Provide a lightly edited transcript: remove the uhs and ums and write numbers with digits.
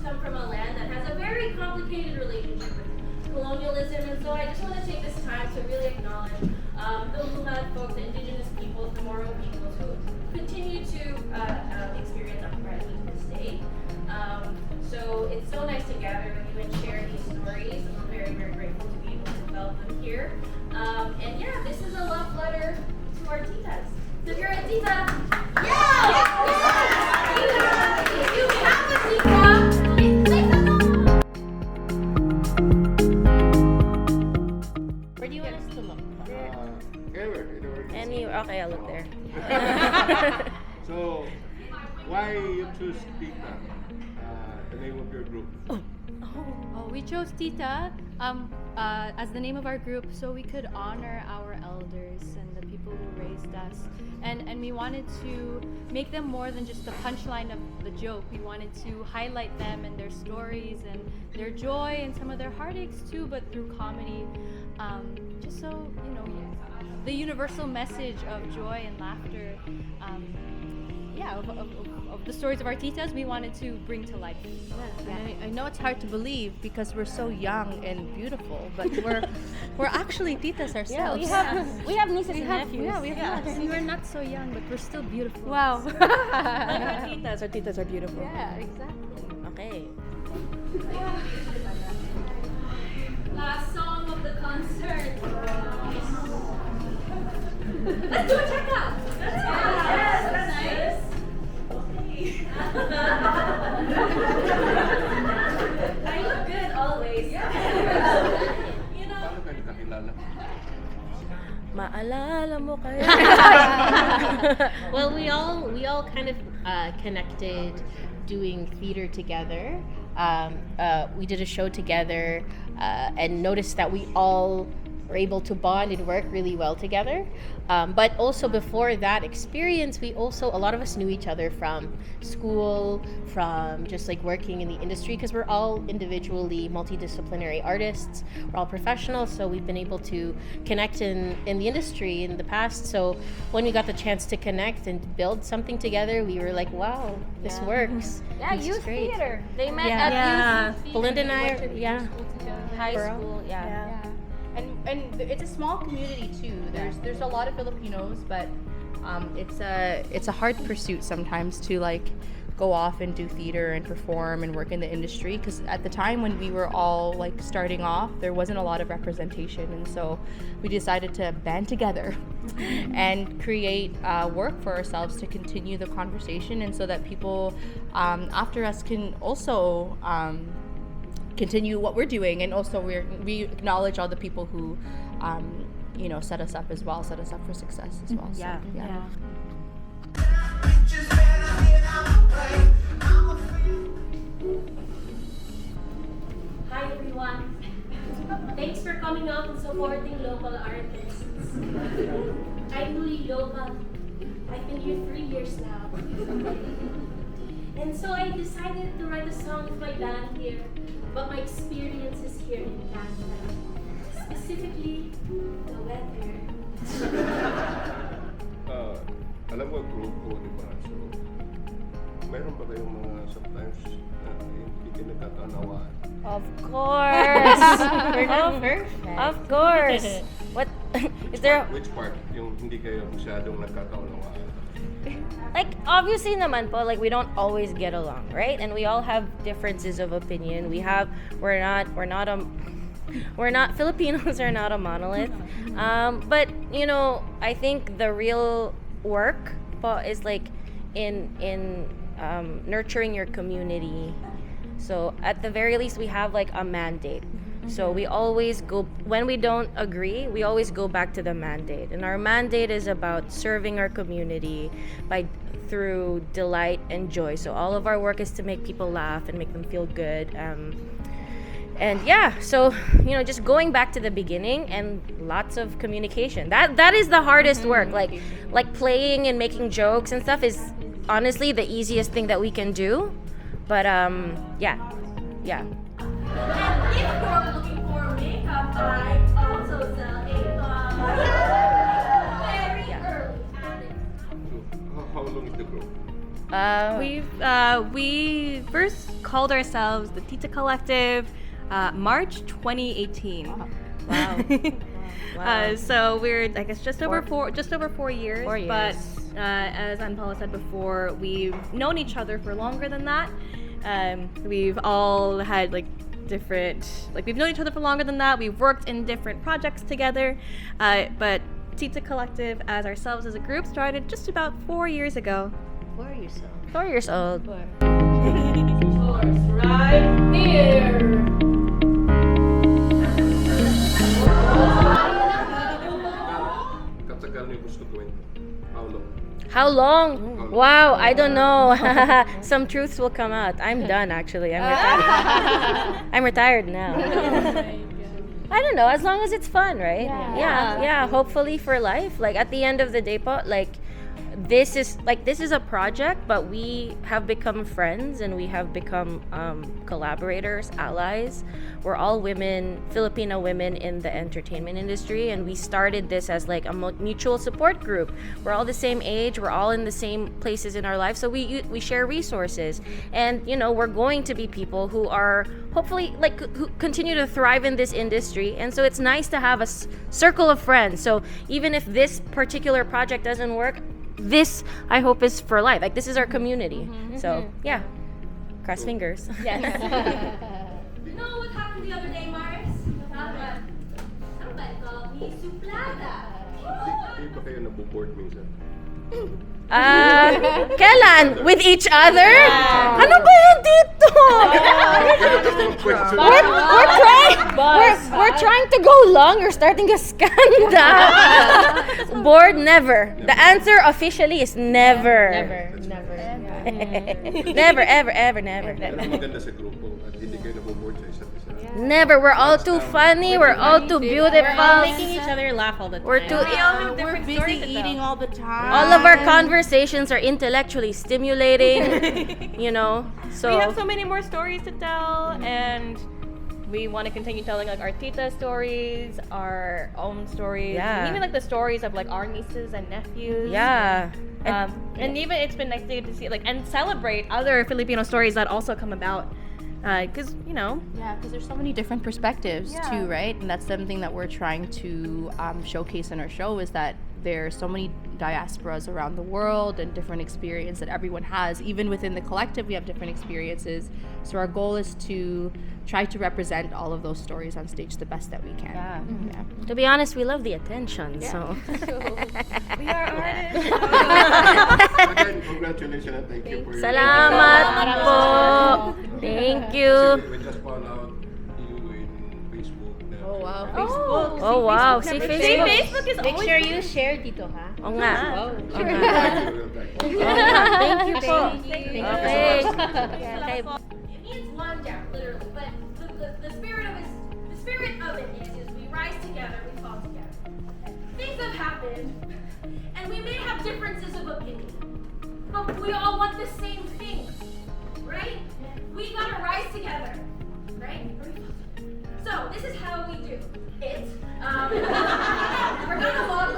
come from a land that has a very complicated relationship with colonialism, and so I just want to take this time to really acknowledge the Lumat folks, the indigenous peoples, the Moro peoples who continue to experience uprising to this day. So it's so nice to gather with you and share these stories. I'm very, very grateful to be able to develop them here. And yeah, this is a love letter to our titas. So if you're a tita, if you have a tita, Where do you want us to look? Okay, I'll look there. So, why you choose Tita, the name of your group? Oh, we chose Tita as the name of our group so we could honor our elders and the people who raised us. And we wanted to make them more than just the punchline of the joke. We wanted to highlight them and their stories and their joy and some of their heartaches too, but through comedy. Just so, you know, the universal message of joy and laughter, of the stories of our titas, we wanted to bring to life. I know it's hard to believe because we're so young and beautiful, but we're actually titas ourselves. We have nieces and nephews. Yeah, we have nieces. And we're not so young, but we're still beautiful. Wow. Like our titas are beautiful. Yeah, exactly. Okay. last song of the concert. Let's do a checkout. That's nice. Okay. I look good always. You know. Paano kayo nakakilala? Maalala mo kayo? Well, we all kind of connected doing theater together. We did a show together and noticed that we all were able to bond and work really well together. But also before that experience, a lot of us knew each other from school, from just like working in the industry, because we're all individually multidisciplinary artists. We're all professionals, so we've been able to connect in the industry in the past. So when we got the chance to connect and build something together, we were like, wow, this works. Yeah, This is youth great. theater. They met Yeah. at youth Belinda and I are, high Borough. school. Yeah. And it's a small community too. There's a lot of Filipinos, but it's a hard pursuit sometimes to like go off and do theater and perform and work in the industry, because at the time when we were all like starting off, there wasn't a lot of representation, and so we decided to band together and create work for ourselves to continue the conversation, and so that people after us can also continue what we're doing, and also we acknowledge all the people who set us up as well, set us up for success as well. Yeah. So, yeah. Hi everyone. Thanks for coming out and supporting local artists. I'm newly local. I've been here 3 years now. And so I decided to write a song with my band here, but my experiences here in Canada. Specifically, the weather. Alam mo, grupo, di ba? So, meron ba kayong mga sometimes hindi kayo nagkakaunawaan? Of course. We're not perfect. Of course. What is there? Which part? Yung hindi kayo masyadong nagkakaunawaan? Like, obviously naman po, like, we don't always get along, right? And we all have differences of opinion. Filipinos are not a monolith. But, I think the real work po is like in nurturing your community. So at the very least, we have like a mandate. So we always go, when we don't agree, we always go back to the mandate. And our mandate is about serving our community through delight and joy. So all of our work is to make people laugh and make them feel good. So just going back to the beginning and lots of communication. That is the hardest work. Like playing and making jokes and stuff is honestly the easiest thing that we can do. But yeah. And if you're looking for makeup, I also sell very early. So, how long is the group? We first called ourselves the Tita Collective March 2018. Wow. So we're, I guess, just over 4 years. 4 years. But as Paula said before, we've known each other for longer than that. We've all had we've known each other for longer than that. We've worked in different projects together. But Tita Collective, as ourselves as a group, started just about 4 years ago. 4 years old. 4 years old. Right here. Katagal niyo gusto kwento? How long? How long? Wow, I don't know. Some truths will come out. I'm done actually. I'm retired. I'm retired now. I don't know, as long as it's fun, right? Yeah. Hopefully for life. Like at the end of the day, this is a project, but we have become friends and we have become collaborators, allies. We're all women, Filipino women in the entertainment industry, and we started this as like a mutual support group. We're all the same age, we're all in the same places in our lives, so we share resources, and we're going to be people who are hopefully who continue to thrive in this industry, and so it's nice to have a circle of friends. So even if this particular project doesn't work, this I hope is for life. Like this is our community. So yeah, cross fingers. You know what happened the other day, Mars? Somebody called me suplada. Hindi ba kayo nabuboard minsan? Kailan? With each other? Ano ba yan dito? We're trying to go long. You're starting a scandal. Bored? Never. The answer officially is never. Never, ever, never. Alam mo, maganda sa grupo at hindi kayo nabuboard sa isa't isa. Never. We're all too funny. We're all too We're all beautiful. making each other laugh all the time. We're too. We're busy eating all the time. All of our conversations are intellectually stimulating. So We have so many more stories to tell, and we want to continue telling our Tita stories, our own stories, Yeah. and even the stories of our nieces and nephews. yeah. And even it's been nice to see and celebrate other Filipino stories that also come about, because Yeah, because there's so many different perspectives too, right? And that's something that we're trying to showcase in our show, is that there are so many diasporas around the world and different experience that everyone has. Even within the collective, we have different experiences. So our goal is to try to represent all of those stories on stage the best that we can. Yeah. To be honest, we love the attention. So we are artists. Again, congratulations and thank you for your salamat po. Thank you. We just found out you in Facebook. Oh wow. Oh wow. Si Facebook. Facebook is Make always sure you share dito, ha? Oo nga. Thank you. Thank you po. Thank you. Okay. Okay. It means one down, literally. But the spirit of it is we rise together, we fall together. Things have happened, and we may have differences of opinion, but we all want the same things, right? We gotta rise together, right? So this is how we do it. We're gonna walk